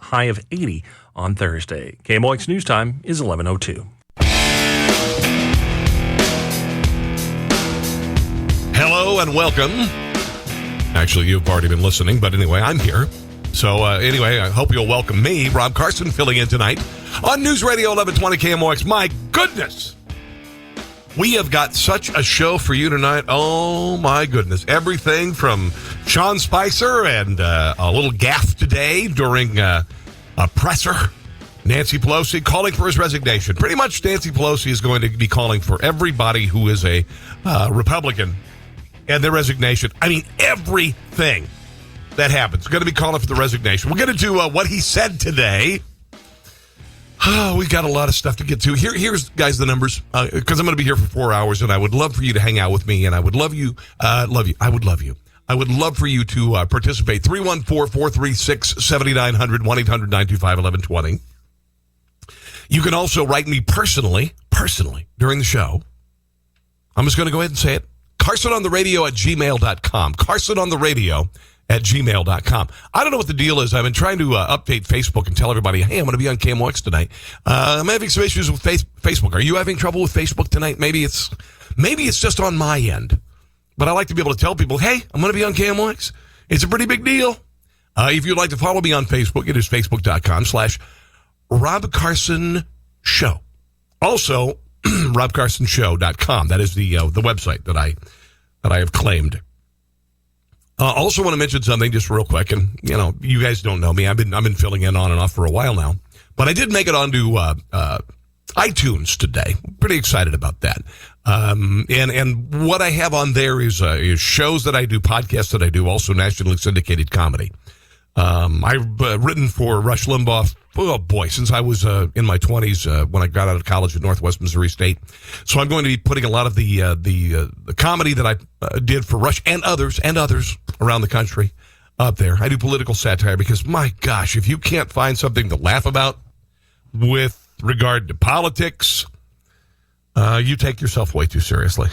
high of 80 on Thursday. KMOX News Time is 11:02. Hello and welcome. Actually, you've already been listening, but anyway, I'm here. So anyway, I hope you'll welcome me, Rob Carson, filling in tonight on News Radio 1120 KMOX. My goodness! We have got such a show for you tonight. Oh, my goodness. Everything from Sean Spicer and a little gaffe today during a presser. Nancy Pelosi calling for his resignation. Pretty much Nancy Pelosi is going to be calling for everybody who is a Republican and their resignation. I mean, everything that happens. Going to be calling for the resignation. We're going to do what he said today. Oh, we got a lot of stuff to get to. Here's, guys, the numbers, because I'm going to be here for 4 hours, and I would love for you to hang out with me, and I would love you. I would love you. I would love for you to participate. 314-436-7900, 1-800-925-1120. You can also write me personally, during the show. I'm just going to go ahead and say it. CarsonOnTheRadio@gmail.com. CarsonOnTheRadio@gmail.com. I don't know what the deal is. I've been trying to update Facebook and tell everybody, hey, I'm going to be on KMOX tonight. I'm having some issues with Facebook. Are you having trouble with Facebook tonight? Maybe it's just on my end. But I like to be able to tell people, hey, I'm going to be on KMOX. It's a pretty big deal. If you'd like to follow me on Facebook, it is facebook.com/Rob Carson Show. Also, RobCarsonShow.com. That is the website that I have claimed. Also want to mention something just real quick, and you guys don't know me. I've been filling in on and off for a while now, but I did make it onto iTunes today. Pretty excited about that. And what I have on there is shows that I do, podcasts that I do, also nationally syndicated comedy. I've written for Rush Limbaugh, since I was in my 20s when I got out of college at Northwest Missouri State. So I'm going to be putting a lot of the comedy that I did for Rush and others around the country up there. I do political satire because, my gosh, if you can't find something to laugh about with regard to politics, you take yourself way too seriously.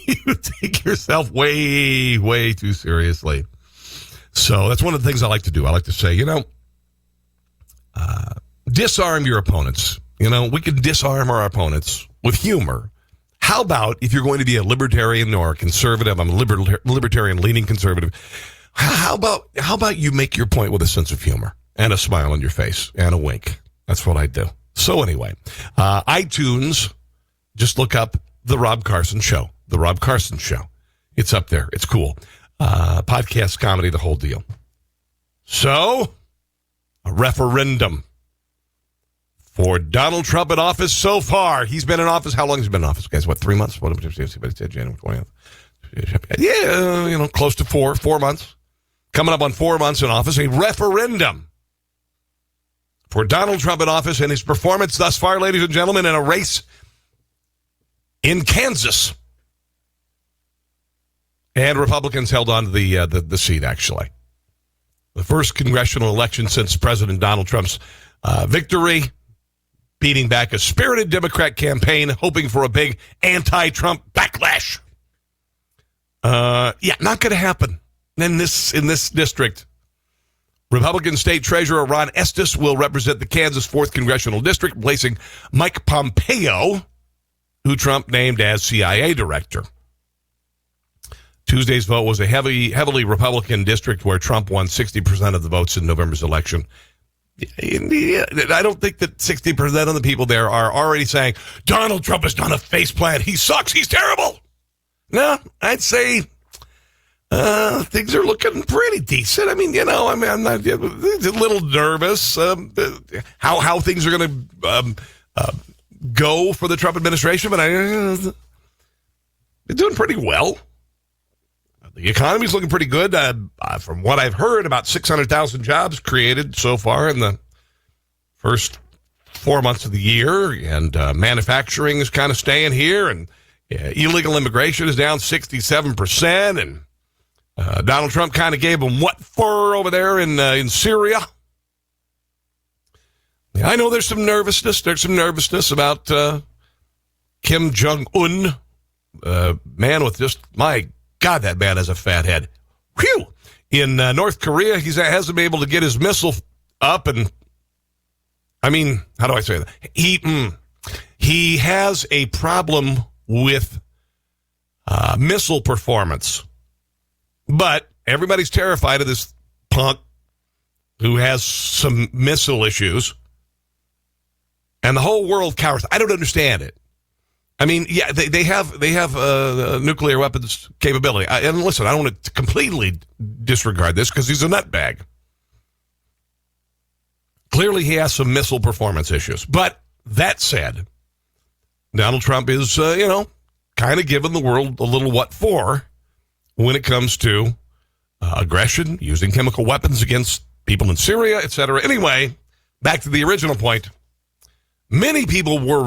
You take yourself way, way too seriously. So that's one of the things I like to do. I like to say, disarm your opponents. We can disarm our opponents with humor. How about if you're going to be a libertarian or a conservative? I'm a libertarian-leaning conservative. How about you make your point with a sense of humor and a smile on your face and a wink? That's what I do. So anyway, iTunes, just look up The Rob Carson Show. The Rob Carson Show. It's up there. It's cool. Podcast, comedy, the whole deal. So, a referendum for Donald Trump in office so far. He's been in office. How long has he been in office, guys? 3 months? What did January 20th? Yeah, close to 4 months. Coming up on 4 months in office. A referendum for Donald Trump in office and his performance thus far, ladies and gentlemen, in a race in Kansas. And Republicans held on to the seat, actually. The first congressional election since President Donald Trump's victory, beating back a spirited Democrat campaign, hoping for a big anti-Trump backlash. Not going to happen in this district. Republican State Treasurer Ron Estes will represent the Kansas 4th Congressional District, replacing Mike Pompeo, who Trump named as CIA director. Tuesday's vote was a heavily Republican district where Trump won 60% of the votes in November's election. I don't think that 60% of the people there are already saying, Donald Trump has done a faceplant. He sucks. He's terrible. No, I'd say things are looking pretty decent. I'm not a little nervous how things are going to go for the Trump administration, but they're doing pretty well. The economy's looking pretty good. From what I've heard, about 600,000 jobs created so far in the first 4 months of the year, and manufacturing is kind of staying here, and illegal immigration is down 67%, and Donald Trump kind of gave them what for over there in Syria. I know there's some nervousness. There's some nervousness about Kim Jong-un, man with just, my God, that man has a fat head. Whew! In North Korea, he hasn't been able to get his missile up, and I mean, how do I say that? He has a problem with missile performance. But everybody's terrified of this punk who has some missile issues. And the whole world cowers. I don't understand it. I mean, yeah, they have nuclear weapons capability. And listen, I don't want to completely disregard this because he's a nutbag. Clearly, he has some missile performance issues. But that said, Donald Trump is, kind of giving the world a little what for when it comes to aggression, using chemical weapons against people in Syria, etc. Anyway, back to the original point. Many people were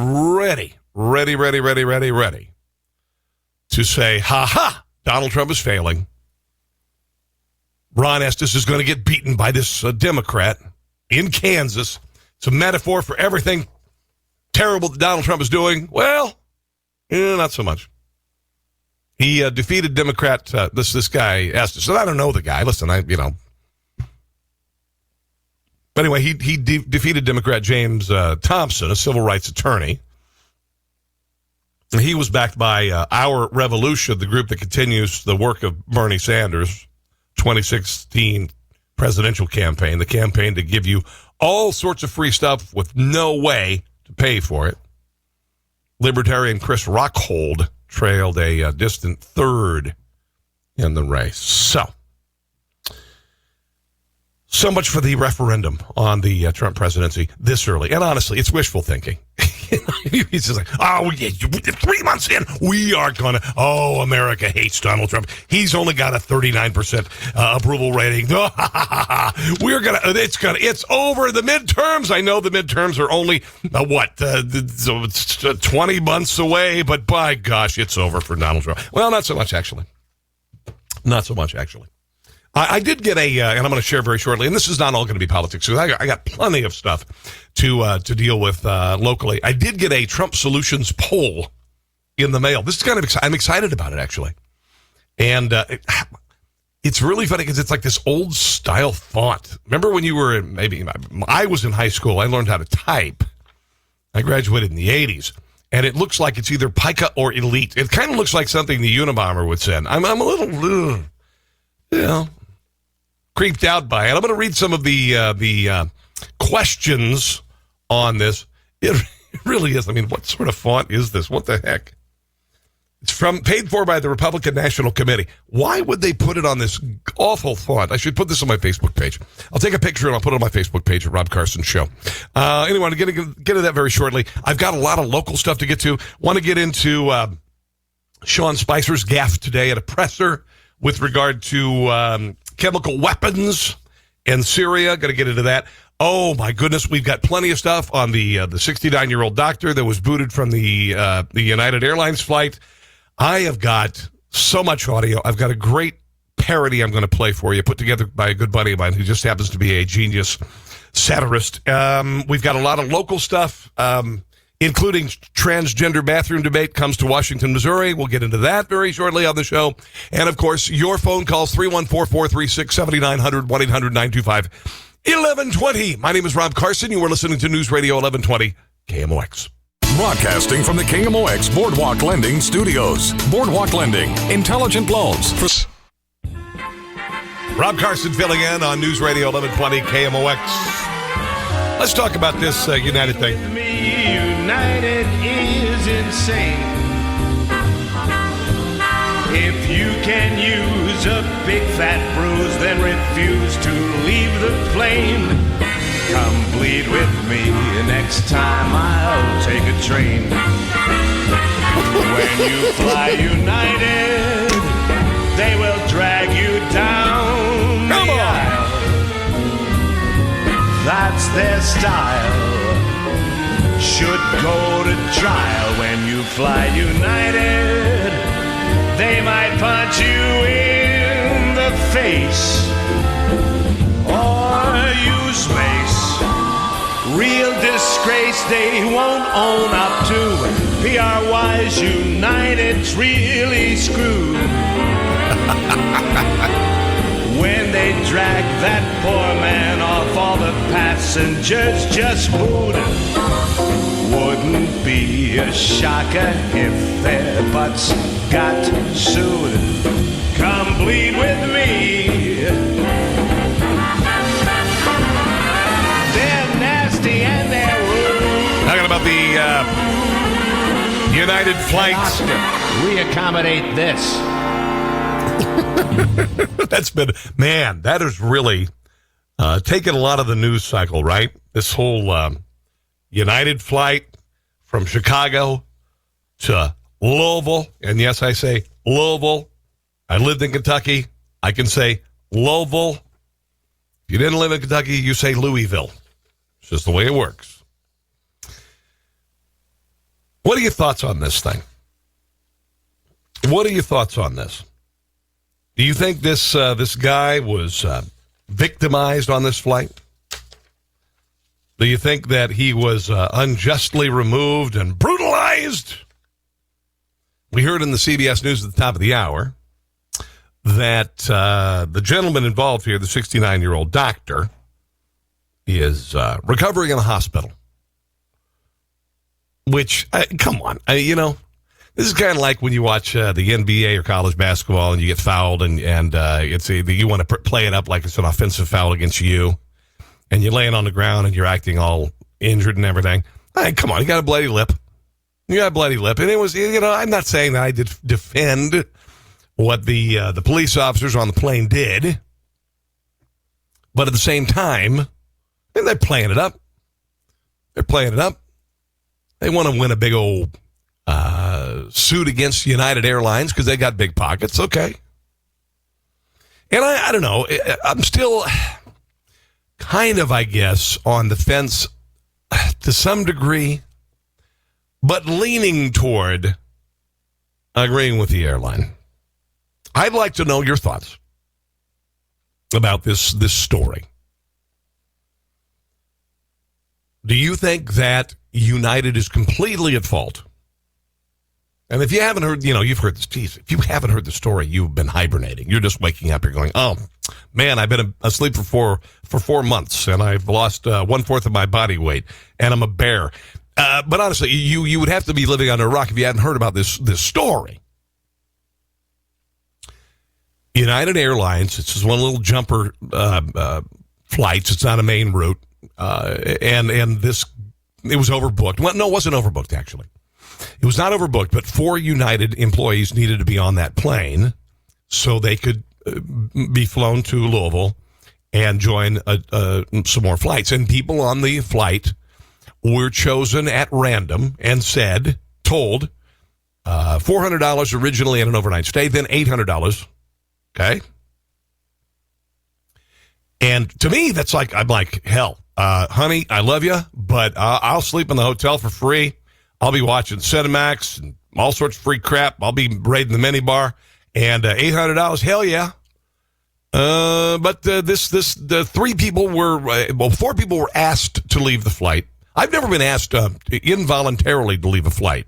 ready to say, ha, Donald Trump is failing. Ron Estes is going to get beaten by this Democrat in Kansas. It's a metaphor for everything terrible that Donald Trump is doing. Well, not so much. He defeated Democrat, this guy, Estes. And I don't know the guy. Listen, But anyway, he defeated Democrat James Thompson, a civil rights attorney. He was backed by Our Revolution, the group that continues the work of Bernie Sanders' 2016 presidential campaign, the campaign to give you all sorts of free stuff with no way to pay for it. Libertarian Chris Rockhold trailed a distant third in the race. So much for the referendum on the Trump presidency this early. And honestly, it's wishful thinking. He's just like, 3 months in, we are going to, America hates Donald Trump. He's only got a 39% approval rating. It's over the midterms. I know the midterms are only, 20 months away, but by gosh, it's over for Donald Trump. Well, not so much, actually. I did get and I'm going to share very shortly, and this is not all going to be politics, because I got plenty of stuff to deal with locally. I did get a Trump Solutions poll in the mail. This is kind of I'm excited about it, actually. And it's really funny because it's like this old style font. Remember when you were I was in high school, I learned how to type. I graduated in the 80s. And it looks like it's either Pica or Elite. It kind of looks like something the Unabomber would send. I'm a little, creeped out by it. I'm going to read some of the questions on this. It really is. I mean, what sort of font is this? What the heck? It's paid for by the Republican National Committee. Why would they put it on this awful font? I should put this on my Facebook page. I'll take a picture and I'll put it on my Facebook page at Rob Carson Show. Anyway, I'm going to get to that very shortly. I've got a lot of local stuff to get to. Want to get into Sean Spicer's gaffe today at a presser with regard to chemical weapons in Syria. Got to get into that. Oh, my goodness. We've got plenty of stuff on the 69-year-old doctor that was booted from the United Airlines flight. I have got so much audio. I've got a great parody I'm going to play for you, put together by a good buddy of mine who just happens to be a genius satirist. We've got a lot of local stuff, including transgender bathroom debate comes to Washington, Missouri. We'll get into that very shortly on the show. And, of course, your phone calls, 314-436-7900, 1-800-925-1120. My name is Rob Carson. You are listening to News Radio 1120 KMOX. Broadcasting from the KMOX Boardwalk Lending Studios. Boardwalk Lending. Intelligent loans. Rob Carson filling in on News Radio 1120 KMOX. Let's talk about this United thing. United is insane. If you can use a big fat bruise, then refuse to leave the plane. Come bleed with me, next time I'll take a train. When you fly United, they will drag you down the aisle. That's their style. Should go to trial. When you fly United, they might punch you in the face or use mace. Real disgrace they won't own up to. PR-wise, United's really screwed. When they drag that poor man off, all the passengers just booed. Wouldn't be a shocker if their butts got sued. Come bleed with me. They're nasty and they're rude. Talking about the United flights. We accommodate this. That's been, man, that is really taken a lot of the news cycle, right? This whole United flight from Chicago to Louisville. And yes, I say Louisville. I lived in Kentucky. I can say Louisville. If you didn't live in Kentucky, you say Louisville. It's just the way it works. What are your thoughts on this thing? What are your thoughts on this? Do you think this guy was victimized on this flight? Do you think that he was unjustly removed and brutalized? We heard in the CBS News at the top of the hour that the gentleman involved here, the 69-year-old doctor, is recovering in the hospital. Which, come on, this is kind of like when you watch the NBA or college basketball and you get fouled and it's you want to play it up like it's an offensive foul against you, and you're laying on the ground and you're acting all injured and everything. Hey, come on, you got a bloody lip. You got a bloody lip. And it was, I'm not saying that I did defend what the police officers on the plane did, but at the same time, they're playing it up. They're playing it up. They want to win a big old suit against United Airlines because they got big pockets. Okay. And I don't know. I'm still kind of, I guess, on the fence to some degree, but leaning toward agreeing with the airline. I'd like to know your thoughts about this story. Do you think that United is completely at fault? And if you haven't heard, you've heard this. Geez, if you haven't heard the story, you've been hibernating. You're just waking up. You're going, oh, man, I've been asleep for 4 months, and I've lost 1/4 of my body weight, and I'm a bear. But honestly, you would have to be living under a rock if you hadn't heard about this story. United Airlines, it's just one little jumper flights. It's not a main route. And this, it was overbooked. Well, no, it wasn't overbooked, actually. It was not overbooked, but 4 United employees needed to be on that plane so they could be flown to Louisville and join some more flights. And people on the flight were chosen at random and told $400 originally at an overnight stay, then $800. Okay. And to me, that's like, I'm like, hell, honey, I love you, but I'll sleep in the hotel for free. I'll be watching Cinemax and all sorts of free crap. I'll be raiding the minibar, and $800, hell yeah. But the 4 people were asked to leave the flight. I've never been asked involuntarily to leave a flight.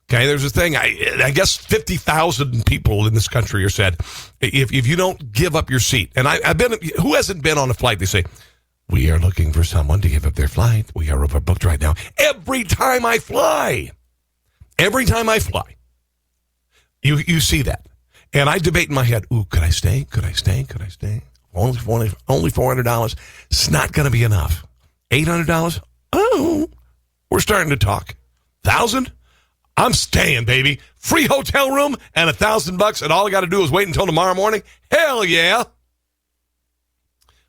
Okay, there's a thing. I guess 50,000 people in this country are said if you don't give up your seat. And I've been. Who hasn't been on a flight? They say, we are looking for someone to give up their flight. We are overbooked right now. Every time I fly, you see that. And I debate in my head, ooh, could I stay? Could I stay? Could I stay? Only $400. It's not going to be enough. $800? Oh, we're starting to talk. 1,000? I'm staying, baby. Free hotel room and $1,000, and all I got to do is wait until tomorrow morning? Hell yeah.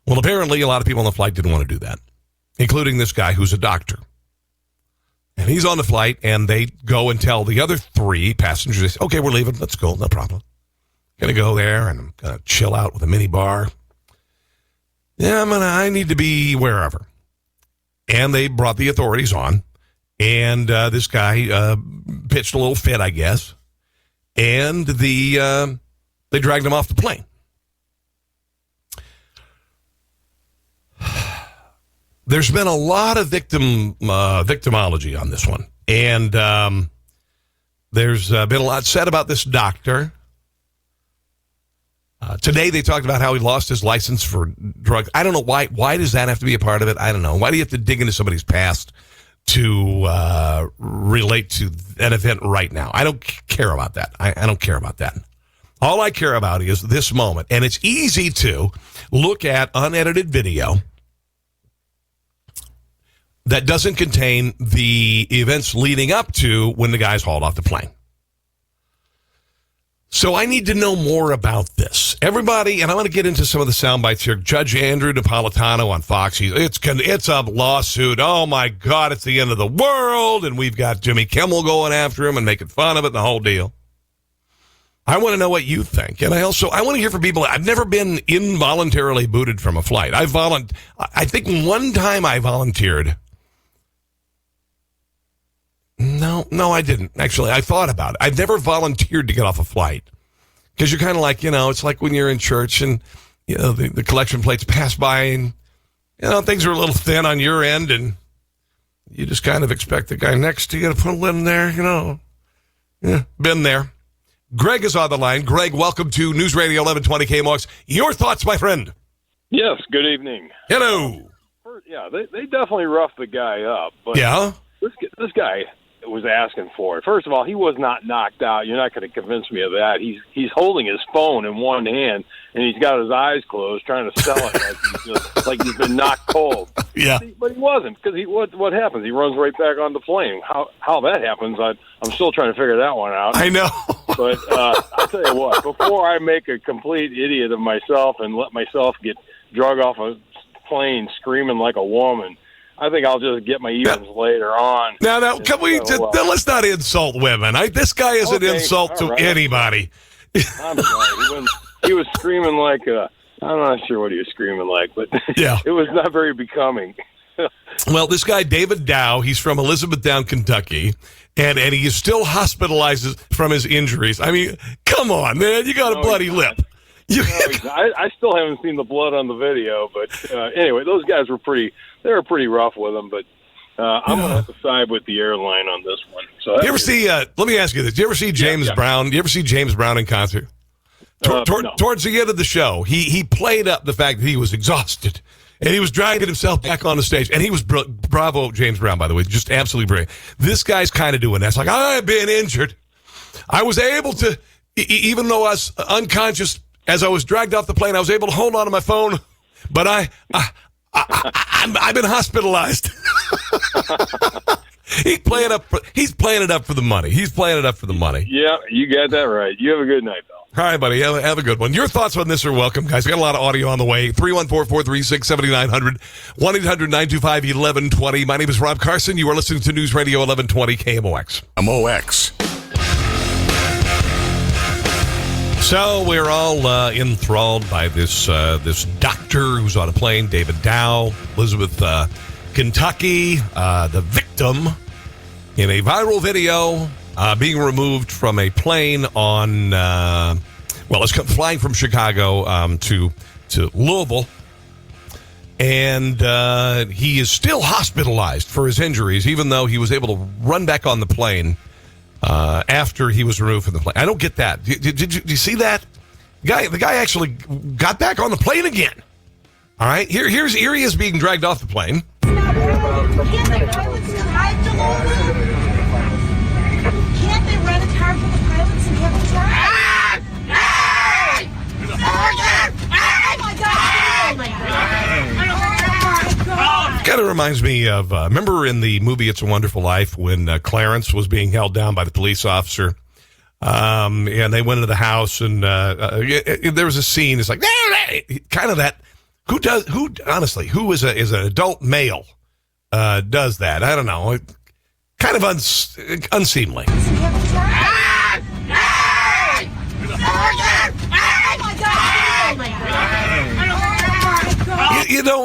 Well, apparently a lot of people on the flight didn't want to do that, including this guy who's a doctor. And he's on the flight, and they go and tell the other 3 passengers, they say, okay, we're leaving. Let's go. No problem. Going to go there, and I'm going to chill out with a mini bar. Yeah, I need to be wherever. And they brought the authorities on, and this guy pitched a little fit, I guess, and they dragged him off the plane. There's been a lot of victimology on this one. And there's been a lot said about this doctor. Today they talked about how he lost his license for drugs. I don't know why. Why does that have to be a part of it? I don't know. Why do you have to dig into somebody's past to relate to an event right now? I don't care about that. I don't care about that. All I care about is this moment. And it's easy to look at unedited video that doesn't contain the events leading up to when the guys hauled off the plane. So I need to know more about this. Everybody, and I want to get into some of the sound bites here. Judge Andrew Napolitano on Fox, it's a lawsuit. Oh, my God, it's the end of the world. And we've got Jimmy Kimmel going after him and making fun of it and the whole deal. I want to know what you think. And I want to hear from people. I've never been involuntarily booted from a flight. I think one time I volunteered. No, I didn't. Actually, I thought about it. I've never volunteered to get off a flight because you're kind of like, it's like when you're in church and, the collection plates pass by and, things are a little thin on your end and you just kind of expect the guy next to you to put a lid in there, Yeah, been there. Greg is on the line. Greg, welcome to News Radio 1120 KMOX. Your thoughts, my friend? Yes, good evening. Hello. Yeah, they definitely roughed the guy up. But yeah? This guy was asking for it. First of all, he was not knocked out. You're not going to convince me of that. He's holding his phone in one hand, and he's got his eyes closed trying to sell it like he's been knocked cold. Yeah. But he wasn't, because what happens? He runs right back on the plane. How that happens, I'm still trying to figure that one out. I know. But I'll tell you what, before I make a complete idiot of myself and let myself get drug off a plane screaming like a woman, I think I'll just get my evens later on. Now, let's not insult women. This guy is an insult to anybody. I'm sorry. He was screaming like I'm not sure what he was screaming like, but yeah. It was not very becoming. Well, this guy, David Dow, he's from Elizabethtown, Kentucky, and he is still hospitalized from his injuries. I mean, come on, man. You got a bloody lip. I still haven't seen the blood on the video, but anyway, those guys were pretty rough with him, but I'm going to have to side with the airline on this one. So you ever see, let me ask you this, do you ever see James Brown? Do you ever see James Brown in concert? No. Towards the end of the show, he played up the fact that he was exhausted, and he was dragging himself back on the stage, and he was, bravo, James Brown, by the way, just absolutely brilliant. This guy's kind of doing that. It's like, I've been injured. I was able to, even though I was unconscious, as I was dragged off the plane, I was able to hold on to my phone, but I've been hospitalized. He's playing it up for the money. Yeah, you got that right. You have a good night, Bill. All right, buddy. Have a good one. Your thoughts on this are welcome, guys. We got a lot of audio on the way. 314-436-7900, 1-800-925-1120. My name is Rob Carson. You are listening to News Radio 1120 KMOX. KMOX. So we're all enthralled by this doctor who's on a plane, David Dow, Elizabeth, Kentucky, the victim in a viral video being removed from a plane on, it's flying from Chicago to Louisville. And he is still hospitalized for his injuries, even though he was able to run back on the plane after he was removed from the plane. I don't get that. Did you see that? The guy actually got back on the plane again. All right, here he is being dragged off the plane. Can't they rent a car for the pilots and have them drive? Kind of reminds me of, remember in the movie It's a Wonderful Life when Clarence was being held down by the police officer, and they went into the house, and there was a scene. It's like kind of that. Who is an adult male does that? I don't know. Kind of unseemly.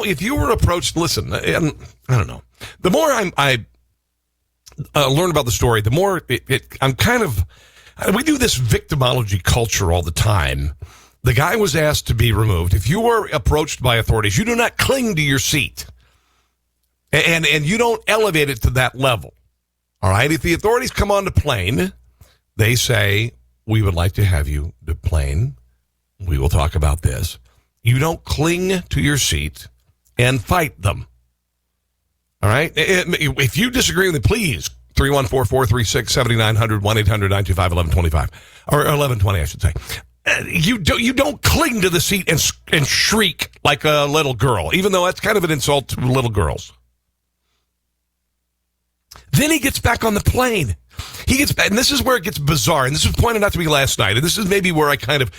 If you were approached, listen, and I don't know. The more I learn about the story, the more I'm kind of. We do this victimology culture all the time. The guy was asked to be removed. If you were approached by authorities, you do not cling to your seat, and you don't elevate it to that level. All right. If the authorities come on the plane, they say, "We would like to have you the plane we will talk about this. You don't cling to your seat and fight them. All right? If you disagree with me, please, 314-436-7900, 1-800-925-1125, or 1120, I should say. You don't cling to the seat and shriek like a little girl, even though that's kind of an insult to little girls. Then he gets back on the plane. He gets back, and this is where it gets bizarre, and this was pointed out to me last night, and this is maybe where I kind of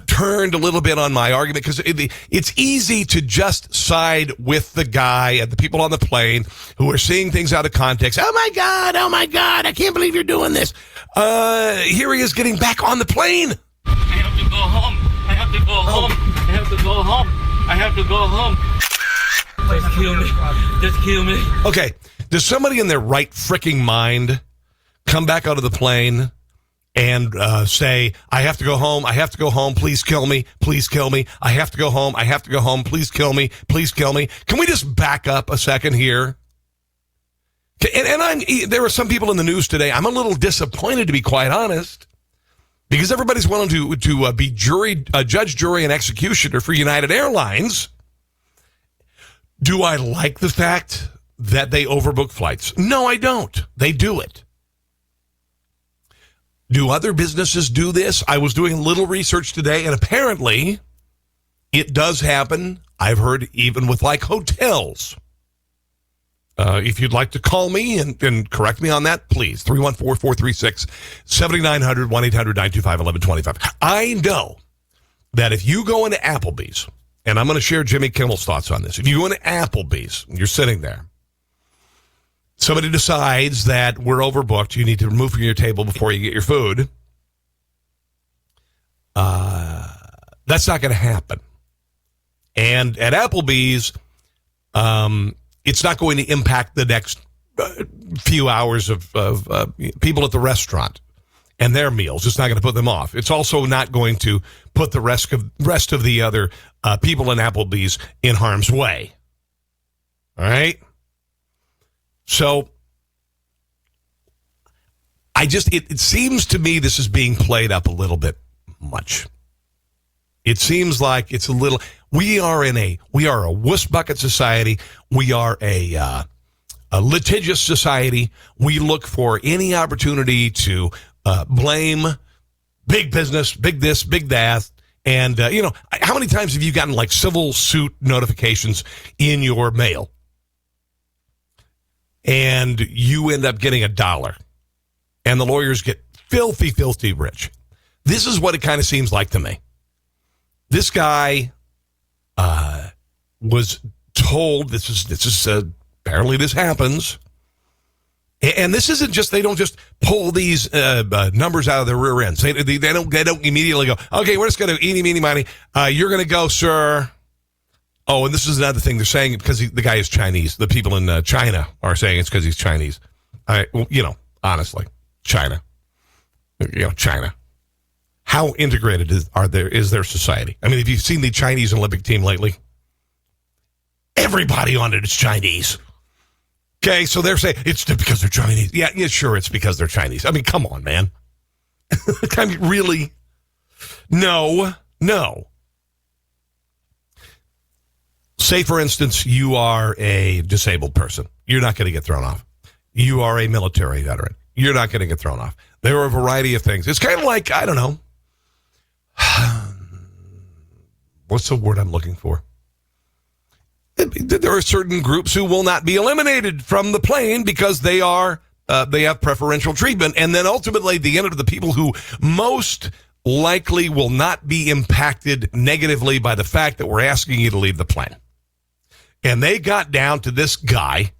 turned a little bit on my argument, because it's easy to just side with the guy and the people on the plane who are seeing things out of context. Oh my God, I can't believe you're doing this. Here he is getting back on the plane. I have to go home. I have to go home. I have to go home. I have to go home. Just kill me. Just kill me. Okay, does somebody in their right freaking mind come back out of the plane and say, I have to go home, I have to go home, please kill me, please kill me, I have to go home, I have to go home, please kill me, please kill me? Can we just back up a second here? And there are some people in the news today, I'm a little disappointed, to be quite honest, because everybody's willing to be judge, jury, and executioner for United Airlines. Do I like the fact that they overbook flights? No, I don't. They do it. Do other businesses do this? I was doing a little research today, and apparently it does happen. I've heard even with like hotels. If you'd like to call me and correct me on that, please. 314-436-7900, 1-800-925-1125. I know that if you go into Applebee's, and I'm going to share Jimmy Kimmel's thoughts on this. If you go into Applebee's and you're sitting there, somebody decides that we're overbooked, you need to remove from your table before you get your food. That's not going to happen. And at Applebee's, it's not going to impact the next few hours of people at the restaurant and their meals. It's not going to put them off. It's also not going to put the rest of the other people in Applebee's in harm's way. All right? So, it seems to me this is being played up a little bit much. It seems like it's a little, we are a wuss bucket society. We are a litigious society. We look for any opportunity to blame big business, big this, big that. And, how many times have you gotten like civil suit notifications in your mail? And you end up getting $1. And the lawyers get filthy, filthy rich. This is what it kind of seems like to me. This guy was told, this is apparently this happens. And this isn't just, they don't just pull these numbers out of their rear ends. They don't immediately go, okay, we're just going to eeny, meeny, miny. You're going to go, sir. Oh, and this is another thing. They're saying it because the guy is Chinese. The people in China are saying it's because he's Chinese. All right, well, honestly, China. China. How integrated is their society? I mean, have you seen the Chinese Olympic team lately? Everybody on it is Chinese. Okay, so they're saying it's because they're Chinese. Yeah, sure, it's because they're Chinese. I mean, come on, man. I mean, really? No. Say, for instance, you are a disabled person. You're not going to get thrown off. You are a military veteran. You're not going to get thrown off. There are a variety of things. It's kind of like, I don't know. What's the word I'm looking for? There are certain groups who will not be eliminated from the plane because they have preferential treatment. And then ultimately, the end of the people who most likely will not be impacted negatively by the fact that we're asking you to leave the plane. And they got down to this guy